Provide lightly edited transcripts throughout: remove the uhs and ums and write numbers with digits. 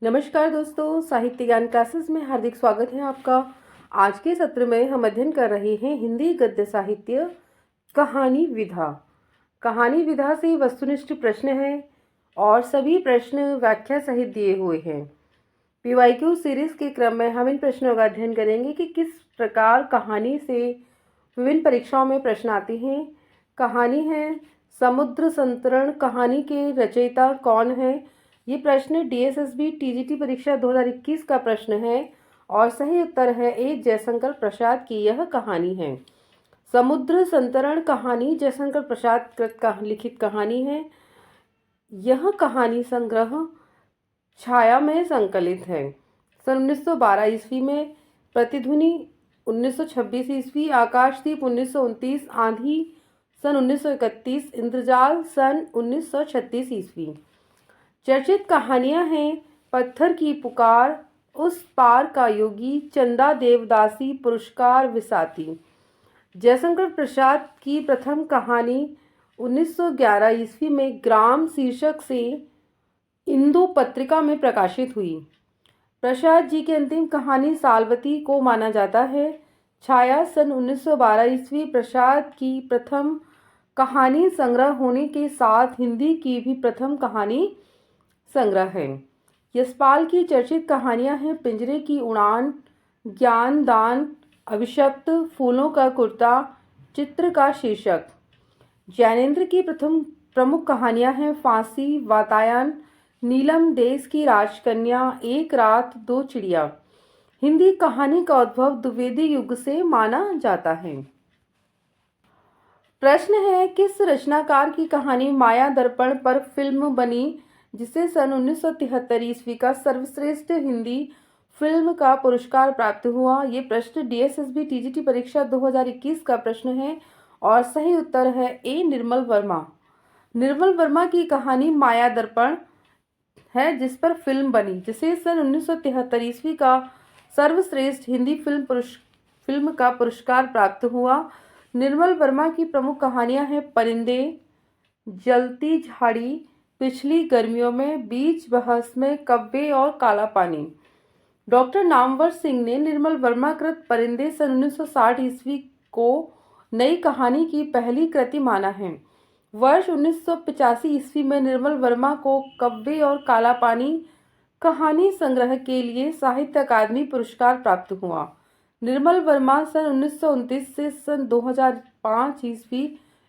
नमस्कार दोस्तों, साहित्य ज्ञान क्लासेस में हार्दिक स्वागत है आपका। आज के सत्र में हम अध्ययन कर रहे हैं हिंदी गद्य साहित्य कहानी विधा। कहानी विधा से वस्तुनिष्ठ प्रश्न है और सभी प्रश्न व्याख्या सहित दिए हुए हैं। पीवाईक्यू सीरीज के क्रम में हम इन प्रश्नों का अध्ययन करेंगे कि किस प्रकार कहानी से विभिन्न परीक्षाओं में प्रश्न आते हैं। कहानी है समुद्र संतरण, कहानी के रचयिता कौन है? ये प्रश्न डीएसएसबी टीजीटी परीक्षा 2021 का प्रश्न है और सही उत्तर है ए जयशंकर प्रसाद की यह कहानी है। समुद्र संतरण कहानी जयशंकर प्रसाद कृत लिखित कहानी है। यह कहानी संग्रह छाया में संकलित है। सन 1912 ईस्वी में, प्रतिध्वनि 1926 ईस्वी, आकाशदीप 1929, आंधी सन 1931, इंद्रजाल सन 1936 ईस्वी। चर्चित कहानियां हैं पत्थर की पुकार, उस पार का योगी, चंदा देवदासी, पुरस्कार विसाती। जयशंकर प्रसाद की प्रथम कहानी 1911 ईस्वी में ग्राम शीर्षक से इंदु पत्रिका में प्रकाशित हुई। प्रसाद जी की अंतिम कहानी सालवती को माना जाता है। छाया सन 1912 ईस्वी प्रसाद की प्रथम कहानी संग्रह होने के साथ हिंदी की भी प्रथम कहानी संग्रह है। यशपाल की चर्चित कहानियां हैं पिंजरे की उड़ान, ज्ञान दान, अभिशप्त, फूलों का कुर्ता, चित्र का शीर्षक। ज्ञानेंद्र की प्रथम प्रमुख कहानियां हैं फांसी, वातायन, नीलम देश की राजकन्या, एक रात दो चिड़िया। हिंदी कहानी का उद्भव द्विवेदी युग से माना जाता है। प्रश्न है किस रचनाकार की कहानी माया दर्पण पर फिल्म बनी, जिसे सन 1973 ईस्वी का सर्वश्रेष्ठ हिंदी फिल्म का पुरस्कार प्राप्त हुआ। ये प्रश्न डीएसएसबी टीजीटी परीक्षा 2021 का प्रश्न है और सही उत्तर है ए निर्मल वर्मा। निर्मल वर्मा की कहानी माया दर्पण है जिस पर फिल्म बनी, जिसे सन 1973 ईस्वी का सर्वश्रेष्ठ हिंदी फिल्म का पुरस्कार प्राप्त हुआ। निर्मल वर्मा की प्रमुख कहानियां हैं परिंदे, जलती झाड़ी, पिछली गर्मियों में, बीच बहस में, कव्वे और काला पानी। डॉक्टर नामवर सिंह ने निर्मल वर्मा कृत परिंदे सन 1960 ईस्वी को नई कहानी की पहली कृति माना है। वर्ष 1985 ईस्वी में निर्मल वर्मा को कव्वे और काला पानी कहानी संग्रह के लिए साहित्य अकादमी पुरस्कार प्राप्त हुआ। निर्मल वर्मा सन 1929 से सन 2005 ईस्वी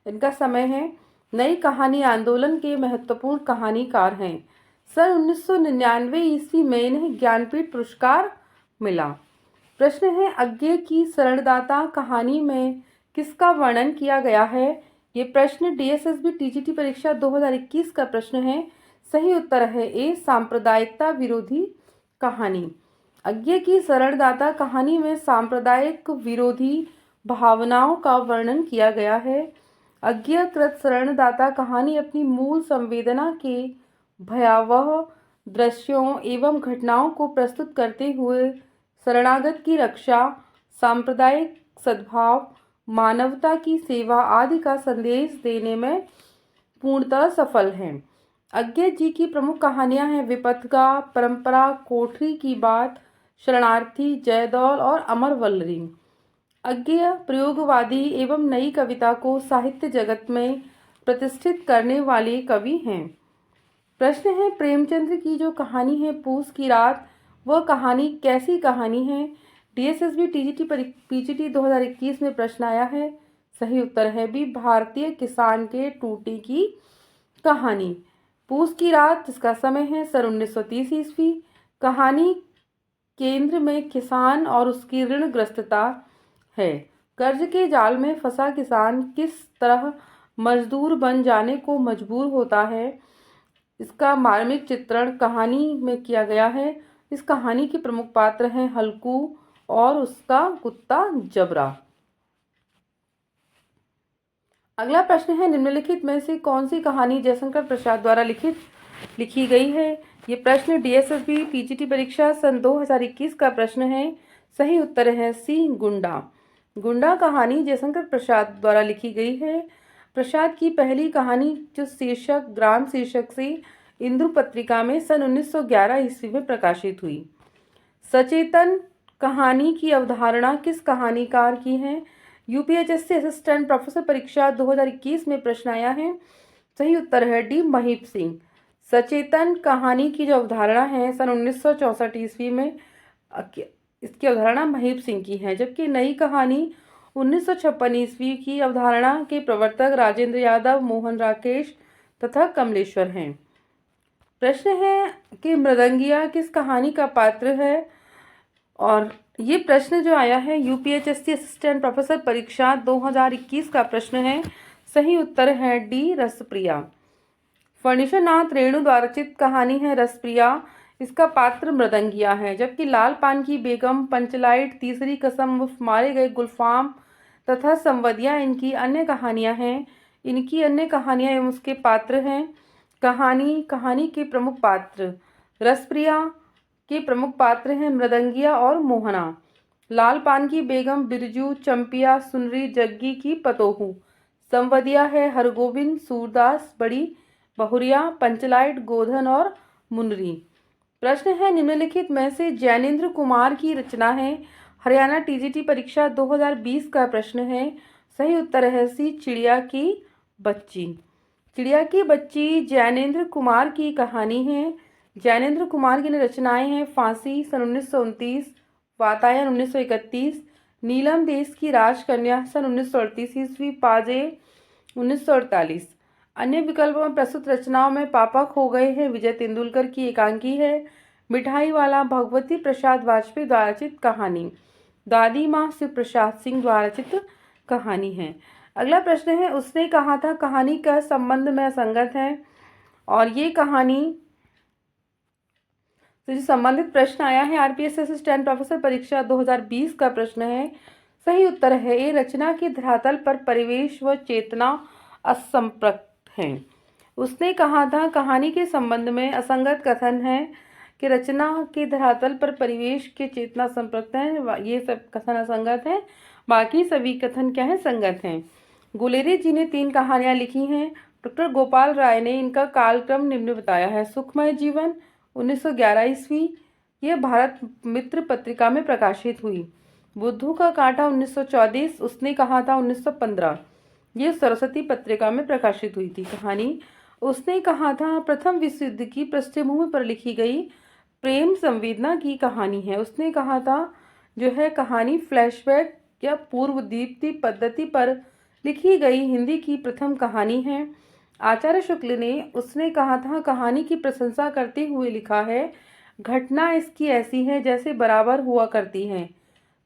इनका समय है। नई कहानी आंदोलन के महत्वपूर्ण कहानीकार हैं। सन 1999 ईस्वी में इन्हें ज्ञानपीठ पुरस्कार मिला। प्रश्न है अज्ञे की शरणदाता कहानी में किसका वर्णन किया गया है? ये प्रश्न डीएसएसबी टीजीटी परीक्षा 2021 का प्रश्न है। सही उत्तर है ए सांप्रदायिकता विरोधी कहानी। अज्ञे की शरणदाता कहानी में सांप्रदायिक विरोधी भावनाओं का वर्णन किया गया है। अज्ञेयकृत शरणदाता कहानी अपनी मूल संवेदना के भयावह दृश्यों एवं घटनाओं को प्रस्तुत करते हुए शरणागत की रक्षा, सांप्रदायिक सद्भाव, मानवता की सेवा आदि का संदेश देने में पूर्णतः सफल है। अज्ञे जी की प्रमुख कहानियां हैं विपथगा, परंपरा, कोठरी की बात, शरणार्थी, जयदौल और अमर वल्लरी। अज्ञेय प्रयोगवादी एवं नई कविता को साहित्य जगत में प्रतिष्ठित करने वाले कवि हैं। प्रश्न है प्रेमचंद्र की जो कहानी है पूस की रात, वह कहानी कैसी कहानी है? डीएसएसबी टीजीटी पीजीटी 2021 में प्रश्न आया है। सही उत्तर है बी भारतीय किसान के टूटे की कहानी। पूस की रात जिसका समय है सन 1930 ईस्वी। कहानी केंद्र में किसान और उसकी ऋणग्रस्तता है। कर्ज के जाल में फंसा किसान किस तरह मजदूर बन जाने को मजबूर होता है, इसका मार्मिक चित्रण कहानी में किया गया है। इस कहानी के प्रमुख पात्र हैं हल्कू और उसका कुत्ता जबरा। अगला प्रश्न है निम्नलिखित में से कौन सी कहानी जयशंकर प्रसाद द्वारा लिखी गई है? ये प्रश्न डीएसएसबी पीजीटी परीक्षा सन 2021 का प्रश्न है। सही उत्तर है सी गुंडा। गुंडा कहानी जयशंकर प्रसाद द्वारा लिखी गई है। प्रसाद की पहली कहानी जो शीर्षक ग्राम शीर्षक से इंदु पत्रिका में सन 1911 ईस्वी में प्रकाशित हुई। सचेतन कहानी की अवधारणा किस कहानीकार की है? यूपीएचएससी असिस्टेंट प्रोफेसर परीक्षा 2021 में प्रश्न आया है। सही उत्तर है डी महीप सिंह। सचेतन कहानी की जो अवधारणा है सन 1964 ईस्वी में इसकी अवधारणा महीप सिंह की है, जबकि नई कहानी 1956 ईस्वी की अवधारणा के प्रवर्तक राजेंद्र यादव, मोहन राकेश तथा कमलेश्वर हैं। प्रश्न है कि मृदंगिया किस कहानी का पात्र है, और ये प्रश्न जो आया है यूपीएचएससी असिस्टेंट प्रोफेसर परीक्षा 2021 का प्रश्न है। सही उत्तर है डी रसप्रिया। फणीश्वर नाथ रेणु द्वारा रचित कहानी है रसप्रिया। इसका पात्र मृदंगिया है, जबकि लाल पान की बेगम, पंचलाइट, तीसरी कसम, मारे गए गुलफाम तथा संवदिया इनकी अन्य कहानियां हैं। इनकी अन्य कहानियां एवं उसके पात्र हैं। कहानी के प्रमुख पात्र रसप्रिया के प्रमुख पात्र हैं मृदंगिया और मोहना। लाल पान की बेगम बिरजू, चंपिया, सुनरी, जग्गी की पतोहू। संवदिया है हरगोविंद, सूरदास, बड़ी बहुरिया, पंचलाइट, गोधन और मुनरी। प्रश्न है निम्नलिखित में से जैनेन्द्र कुमार की रचना है। हरियाणा टीजीटी परीक्षा 2020 का प्रश्न है। सही उत्तर है सी चिड़िया की बच्ची। चिड़िया की बच्ची जैनेन्द्र कुमार की कहानी है। जैनेन्द्र कुमार की रचनाएं हैं फांसी सन 1929, वातायन 1931, नीलम देश की राजकन्या सन 1938 ईस्वी, पाजे 1948। अन्य विकल्पों में प्रस्तुत रचनाओं में पापा खो गए हैं विजय तेंदुलकर की एकांकी है। मिठाई वाला भगवती प्रसाद वाजपेयी द्वारा रचित कहानी। दादी माँ शिव प्रसाद सिंह द्वारा रचित कहानी है। अगला प्रश्न है उसने कहा था कहानी का संबंध में असंगत है, और ये कहानी से संबंधित प्रश्न आया है आरपीएस असिस्टेंट प्रोफेसर परीक्षा 2020 का प्रश्न है। सही उत्तर है ए रचना के धरातल पर परिवेश व चेतना असंप्रक्त है। उसने कहा था कहानी के संबंध में असंगत कथन है कि रचना के धरातल पर परिवेश के चेतना संप्रक्त है। ये सब कथन असंगत है, बाकी सभी कथन क्या है संगत हैं। गुलेरी जी ने 3 कहानियां लिखी हैं। डॉक्टर गोपाल राय ने इनका कालक्रम निम्न बताया है। सुखमय जीवन 1911 ईस्वी, यह भारत मित्र पत्रिका में प्रकाशित हुई। बुद्धू का कांटा 1934, उसने कहा था 1915, ये सरस्वती पत्रिका में प्रकाशित हुई थी कहानी। उसने कहा था प्रथम विश्व युद्ध की पृष्ठभूमि पर लिखी गई प्रेम संवेदना की कहानी है। उसने कहा था जो है कहानी फ्लैशबैक या पूर्व दीप्ति पद्धति पर लिखी गई हिंदी की प्रथम कहानी है। आचार्य शुक्ल ने उसने कहा था कहानी की प्रशंसा करते हुए लिखा है घटना इसकी ऐसी है जैसे बराबर हुआ करती है,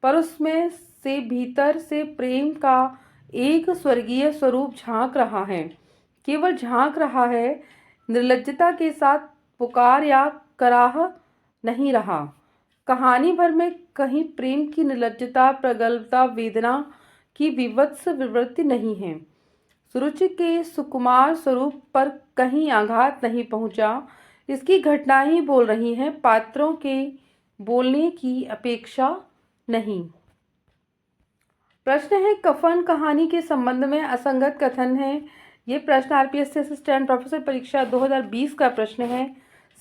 पर उसमें से भीतर से प्रेम का एक स्वर्गीय स्वरूप झांक रहा है। केवल झांक रहा है, निर्लज्जता के साथ पुकार या कराह नहीं रहा। कहानी भर में कहीं प्रेम की निर्लज्जता, प्रगल्भता, वेदना की विवत्स विवृत्ति नहीं है। सुरुचि के सुकुमार स्वरूप पर कहीं आघात नहीं पहुंचा। इसकी घटना ही बोल रही है, पात्रों के बोलने की अपेक्षा नहीं। प्रश्न है कफन कहानी के संबंध में असंगत कथन है। ये प्रश्न आरपीएस असिस्टेंट प्रोफेसर परीक्षा 2020 का प्रश्न है।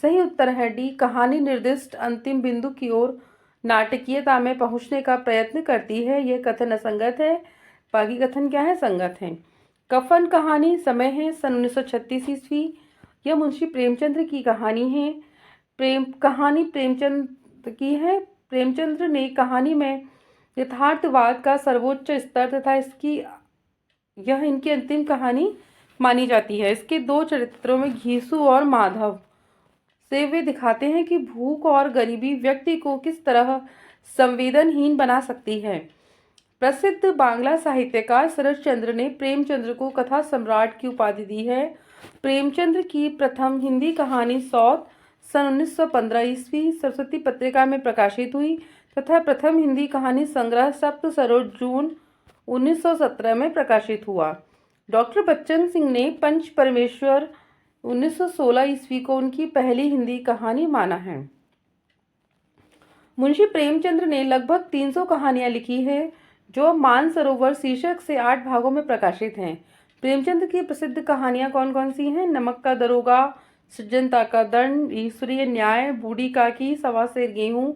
सही उत्तर है डी कहानी निर्दिष्ट अंतिम बिंदु की ओर नाटकीयता में पहुंचने का प्रयत्न करती है। यह कथन असंगत है, बाकी कथन क्या है संगत है। कफन कहानी समय है सन 1936 ईस्वी, यह मुंशी प्रेमचंद्र की कहानी है। कहानी प्रेमचंद की है। प्रेमचंद्र ने कहानी में यथार्थवाद का सर्वोच्च स्तर तथा यह इनकी अंतिम कहानी मानी जाती है। इसके 2 चरित्रों में घीसू और माधव से वे दिखाते हैं कि भूख और गरीबी व्यक्ति को किस तरह संवेदनहीन बना सकती है। प्रसिद्ध बांग्ला साहित्यकार शरद चंद्र ने प्रेमचंद्र को कथा सम्राट की उपाधि दी है। प्रेमचंद्र की प्रथम हिंदी कहानी सौत सन 1915 ईस्वी सरस्वती पत्रिका में प्रकाशित हुई तथा प्रथम हिंदी कहानी संग्रह सप्त सरोज जून 1917 में प्रकाशित हुआ। डॉक्टर बच्चन सिंह ने पंच परमेश्वर 1916 ईस्वी को उनकी पहली हिंदी कहानी माना है। मुंशी प्रेमचंद्र ने लगभग 300 कहानियां लिखी है जो मानसरोवर शीर्षक से 8 भागों में प्रकाशित हैं। प्रेमचंद्र की प्रसिद्ध कहानियां कौन कौन सी हैं? नमक का दरोगा, सज्जनता का दंड, ईश्वरीय न्याय, बूढ़ी काकी, सवा सेर गेहूं,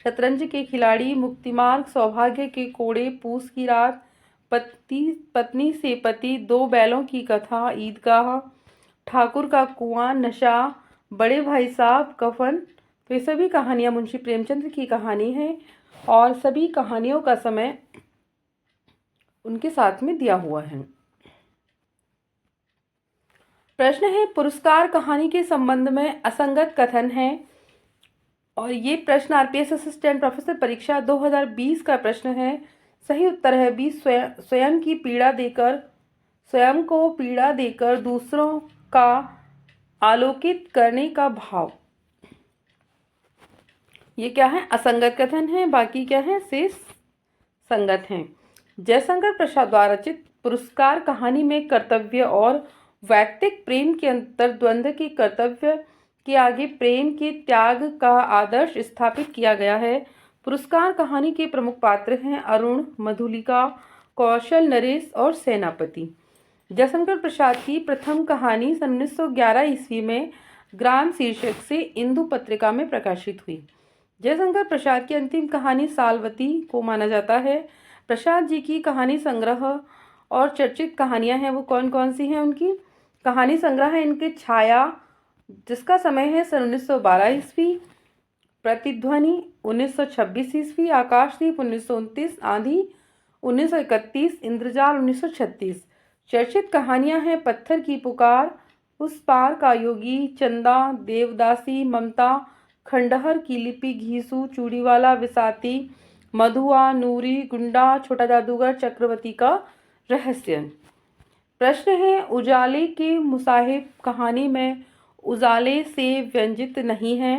शतरंज के खिलाड़ी, मुक्तिमार्ग, सौभाग्य के कोड़े, पूस की रात, पत्नी से पति, दो बैलों की कथा, ईदगाह, ठाकुर का कुआं, नशा, बड़े भाई साहब, कफन। तो ये सभी कहानियां मुंशी प्रेमचंद की कहानी है और सभी कहानियों का समय उनके साथ में दिया हुआ है। प्रश्न है, पुरस्कार कहानी के संबंध में असंगत कथन है। और ये प्रश्न आरपीएस असिस्टेंट प्रोफेसर परीक्षा 2020 का प्रश्न है। सही उत्तर है बी, स्वयं को पीड़ा देकर दूसरों का आलोकित करने का भाव। ये क्या है? असंगत कथन है। बाकी क्या है? शेष संगत हैं। जयशंकर प्रसाद द्वारा रचित पुरस्कार कहानी में कर्तव्य और वैयक्तिक प्रेम के अंतर्द्वंद के कर्तव्य के आगे प्रेम के त्याग का आदर्श स्थापित किया गया है। पुरस्कार कहानी के प्रमुख पात्र हैं अरुण, मधुलिका, कौशल, नरेश और सेनापति। जयशंकर प्रसाद की प्रथम कहानी सन 1911 ईस्वी में ग्राम शीर्षक से इंदु पत्रिका में प्रकाशित हुई। जयशंकर प्रसाद की अंतिम कहानी सालवती को माना जाता है। प्रसाद जी की कहानी संग्रह और चर्चित कहानियां हैं वो कौन कौन सी हैं? उनकी कहानी संग्रह है इनके छाया, जिसका समय है सन 1912 ईस्वी, प्रतिध्वनि 1926 ईस्वी, आकाशदीप 1929, आंधी 1931, इंद्रजाल 1936। चर्चित कहानियां हैं पत्थर की पुकार, उस पार का योगी, चंदा, देवदासी, ममता, खंडहर की लिपि, घीसू, चूड़ीवाला, विसाती, मधुआ, नूरी, गुंडा, छोटा जादूगर, चक्रवर्ती का रहस्य। प्रश्न है, उजाले के मुसाहिब कहानी में उजाले से व्यंजित नहीं है।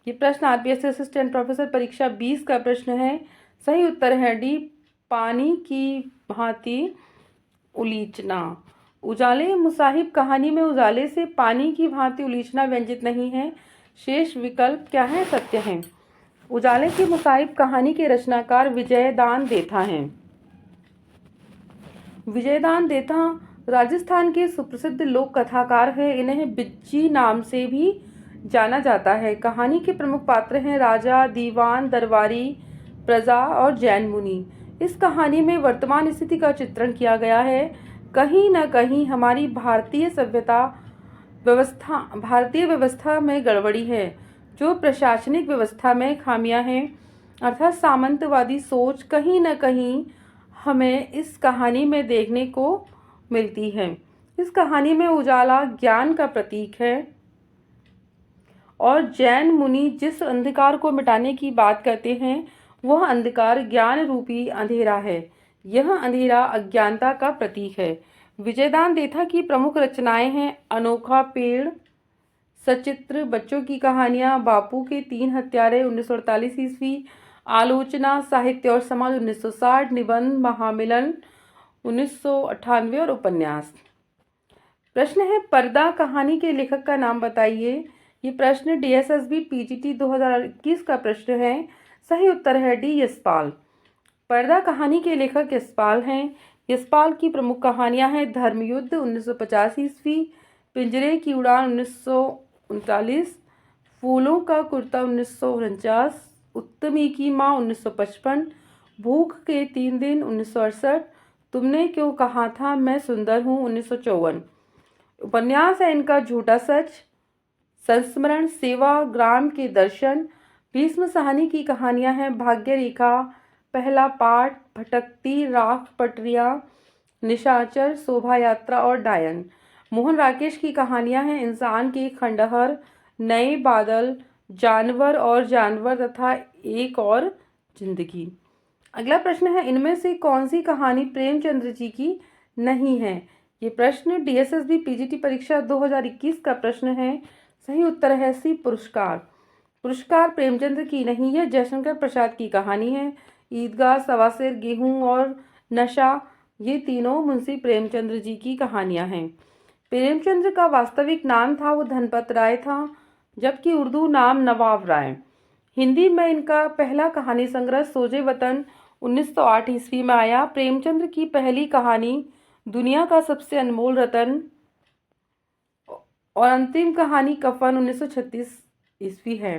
ये प्रश्न आरपीएस असिस्टेंट प्रोफेसर परीक्षा 20 का प्रश्न है। सही उत्तर है डी, पानी की भांति उलीचना। उजाले मुसाहिब कहानी में उजाले से पानी की भांति उलीचना व्यंजित नहीं है। शेष विकल्प क्या है? सत्य है। उजाले की मुसाहिब कहानी के रचनाकार विजयदान देथा हैं। विजयदान देथा राजस्थान के सुप्रसिद्ध लोक कथाकार है। इन्हें बिज्जी नाम से भी जाना जाता है। कहानी के प्रमुख पात्र हैं राजा, दीवान, दरबारी, प्रजा और जैन मुनि। इस कहानी में वर्तमान स्थिति का चित्रण किया गया है। कहीं न कहीं हमारी भारतीय व्यवस्था में गड़बड़ी है, जो प्रशासनिक व्यवस्था में खामियां हैं, अर्थात सामंतवादी सोच कहीं न कहीं हमें इस कहानी में देखने को मिलती है। इस कहानी में उजाला ज्ञान का प्रतीक है और जैन मुनि जिस अंधकार को मिटाने की बात करते हैं वह अंधकार ज्ञान रूपी अंधेरा है। यह अंधेरा अज्ञानता का प्रतीक है। विजयदान देथा की प्रमुख रचनाएं हैं अनोखा पेड़, सचित्र, बच्चों की कहानियां, बापू के 3 हत्यारे 1948 ईस्वी, आलोचना, साहित्य और समाज 1960, निबंध, महामिलन 1998 और उपन्यास। प्रश्न है, पर्दा कहानी के लेखक का नाम बताइए। ये प्रश्न डीएसएसबी पीजीटी 2021 का प्रश्न है। सही उत्तर है डी, यशपाल। पर्दा कहानी के लेखक यशपाल हैं। यशपाल की प्रमुख कहानियां हैं धर्मयुद्ध 1950 ईस्वी, पिंजरे की उड़ान 1939, फूलों का कुर्ता 1949, उत्तमी की माँ 1955, भूख के 3 दिन 1968, तुमने क्यों कहा था मैं सुंदर हूँ 1954। उपन्यास है इनका झूठा सच, संस्मरण, सेवा, ग्राम के दर्शन। भीष्म साहनी की कहानियां हैं भाग्य रेखा, पहला पाठ, भटकती राख पटरियां, निशाचर, शोभा यात्रा और डायन। मोहन राकेश की कहानियां हैं इंसान के खंडहर, नए बादल, जानवर और जानवर तथा एक और जिंदगी। अगला प्रश्न है, इनमें से कौन सी कहानी प्रेमचंद्र जी की नहीं है। ये प्रश्न डीएसएसबी पीजीटी परीक्षा 2021 का प्रश्न है। सही उत्तर है सी, पुरस्कार। पुरस्कार प्रेमचंद्र की नहीं है, जयशंकर प्रसाद की कहानी है। ईदगाह, सवा सेर गेहूं और नशा, ये तीनों मुंशी प्रेमचंद्र जी की कहानियां हैं। प्रेमचंद्र का वास्तविक नाम था वो धनपत राय था, जबकि उर्दू नाम नवाब राय। हिंदी में इनका पहला कहानी संग्रह सोजे वतन 1908 ईस्वी में आया। प्रेमचंद्र की पहली कहानी दुनिया का सबसे अनमोल रतन और अंतिम कहानी कफन 1936 ईस्वी है।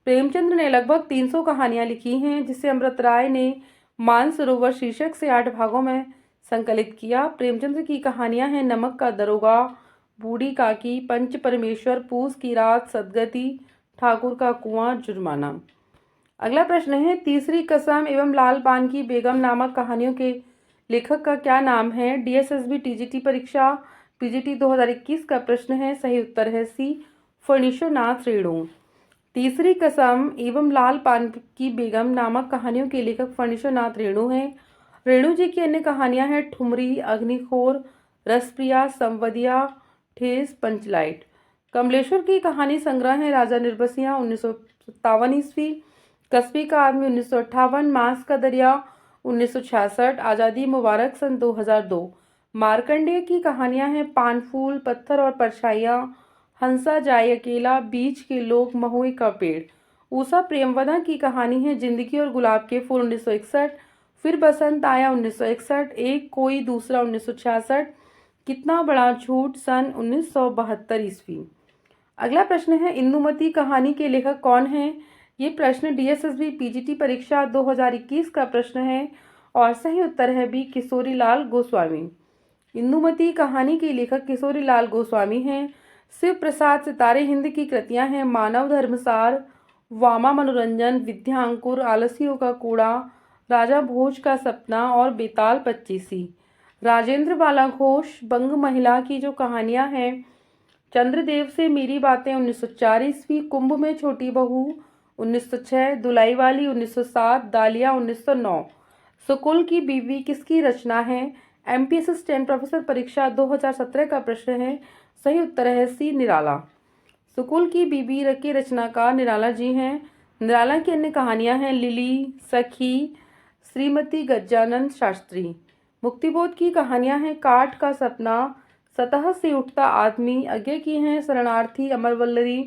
प्रेमचंद ने लगभग 300 कहानियां लिखी हैं, जिसे अमृत राय ने मानसरोवर शीर्षक से 8 भागों में संकलित किया। प्रेमचंद की कहानियां हैं नमक का दरोगा, बूढ़ी काकी, पंच परमेश्वर, पूस की रात, सदगति, ठाकुर का कुआं, जुर्माना। अगला प्रश्न है, तीसरी कसम एवं लाल पान की बेगम नामक कहानियों के लेखक का क्या नाम है? डीएसएसबी टीजीटी परीक्षा पीजीटी 2021 का प्रश्न है। सही उत्तर है सी, फणीश्वरनाथ रेणु। तीसरी कसम एवं लाल पान की बेगम नामक कहानियों के लेखक फणीश्वरनाथ रेणु हैं। रेणु जी की अन्य कहानियां हैं ठुमरी, अग्निखोर, रसप्रिया, संवदिया, ठेस, पंचलाइट। कमलेश्वर की कहानी संग्रह है राजा निर्बसियां 1957 ईस्वी, कस्बी का आदमी 1958, मांस का दरिया 1966, आज़ादी मुबारक सन 2002। मार्कंडेय की कहानियां हैं पान फूल, पत्थर और परछाइयाँ, हंसा जाए अकेला, बीच के लोग, महुए का पेड़। उषा प्रेमवदा की कहानी है जिंदगी और गुलाब के फूल 1961, फिर बसंत आया 1961, एक कोई दूसरा 1966, कितना बड़ा झूठ सन 1972 ईस्वी। अगला प्रश्न है, इंदुमती कहानी के लेखक कौन हैं? ये प्रश्न डीएसएसबी पीजीटी परीक्षा 2021 का प्रश्न है और सही उत्तर है बी, किशोरीलाल गोस्वामी। इंदुमती कहानी के लेखक किशोरीलाल गोस्वामी हैं। शिव प्रसाद सितारे हिंद की कृतियां हैं मानव धर्मसार, वामा मनोरंजन, विद्यांकुर, आलसियों का कूड़ा, राजा भोज का सपना और बेताल पच्चीसी। राजेंद्र बाला घोष बंग महिला की जो कहानियां हैं चंद्रदेव से मेरी बातें 1904 ईस्वी, कुंभ में छोटी बहू 1906, दुलाई वाली 1907, दालिया 1909। सुकुल की बीवी किसकी रचना है? एमपीएस स्टैंड प्रोफेसर परीक्षा 2017 का प्रश्न है। सही उत्तर है सी, निराला। सुकुल की बीबी के रचनाकार निराला जी हैं। निराला की अन्य कहानियां हैं लिली, सखी, श्रीमती गजानन शास्त्री। मुक्तिबोध की कहानियां हैं काठ का सपना, सतह से उठता आदमी, आगे की हैं शरणार्थी, अमरवल्लरी,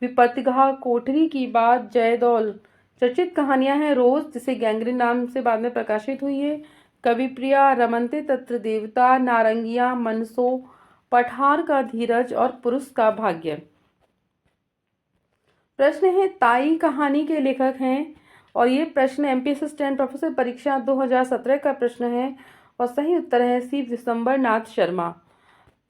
विपत्तिघा, कोठरी की बात, जयदौल। चर्चित कहानियां हैं रोज, जिसे गैंग्रीन नाम से बाद में प्रकाशित हुई है, कविप्रिया, रमनते तत्र देवता, नारंगिया, मनसो, पठार का धीरज और पुरुष का भाग्य। प्रश्न है, ताई कहानी के लेखक हैं और ये प्रश्न एमपीएस स्टैंड प्रोफेसर परीक्षा 2017 का प्रश्न है और सही उत्तर है सी, विशंबर नाथ शर्मा।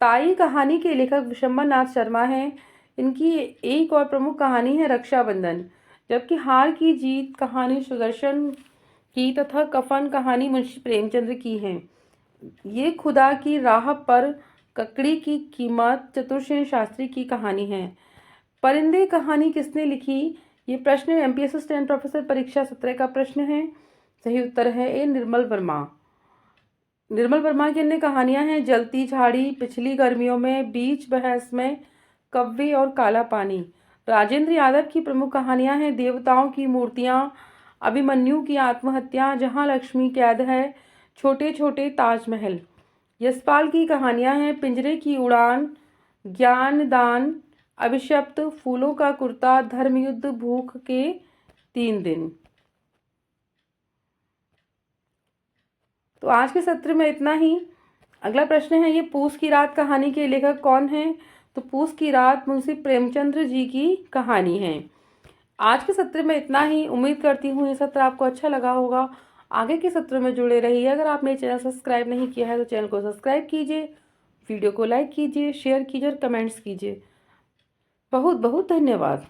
ताई कहानी के लेखक विशंबर नाथ शर्मा हैं। इनकी एक और प्रमुख कहानी है रक्षाबंधन, जबकि हार की जीत कहानी सुदर्शन की तथा कफन कहानी मुंशी प्रेमचंद्र की है। ये खुदा की राह पर ककड़ी की कीमत चतुर्सेन शास्त्री की कहानी है। परिंदे कहानी किसने लिखी? ये प्रश्न एमपीएस स्टैंड प्रोफेसर परीक्षा 17 का प्रश्न है। सही उत्तर है ए, निर्मल वर्मा। निर्मल वर्मा की अन्य कहानियां हैं जलती झाड़ी, पिछली गर्मियों में, बीच बहस में, कव्वे और काला पानी। राजेंद्र यादव की प्रमुख कहानियां हैं देवताओं की मूर्तियां, अभिमन्यु की आत्महत्या, जहां लक्ष्मी कैद है, छोटे छोटे ताजमहल। यशपाल की कहानियां हैं पिंजरे की उड़ान, ज्ञान दान, अभिशप्त, फूलों का कुर्ता, धर्मयुद्ध, भूख के 3 दिन। तो आज के सत्र में इतना ही। अगला प्रश्न है, ये पूस की रात कहानी के लेखक कौन हैं? तो पूस की रात मुंशी प्रेमचंद्र जी की कहानी है। आज के सत्र में इतना ही। उम्मीद करती हूँ ये सत्र आपको अच्छा लगा होगा। आगे के सत्र में जुड़े रहिए। अगर आपने चैनल सब्सक्राइब नहीं किया है तो चैनल को सब्सक्राइब कीजिए, वीडियो को लाइक कीजिए, शेयर कीजिए और कमेंट्स कीजिए। बहुत बहुत धन्यवाद।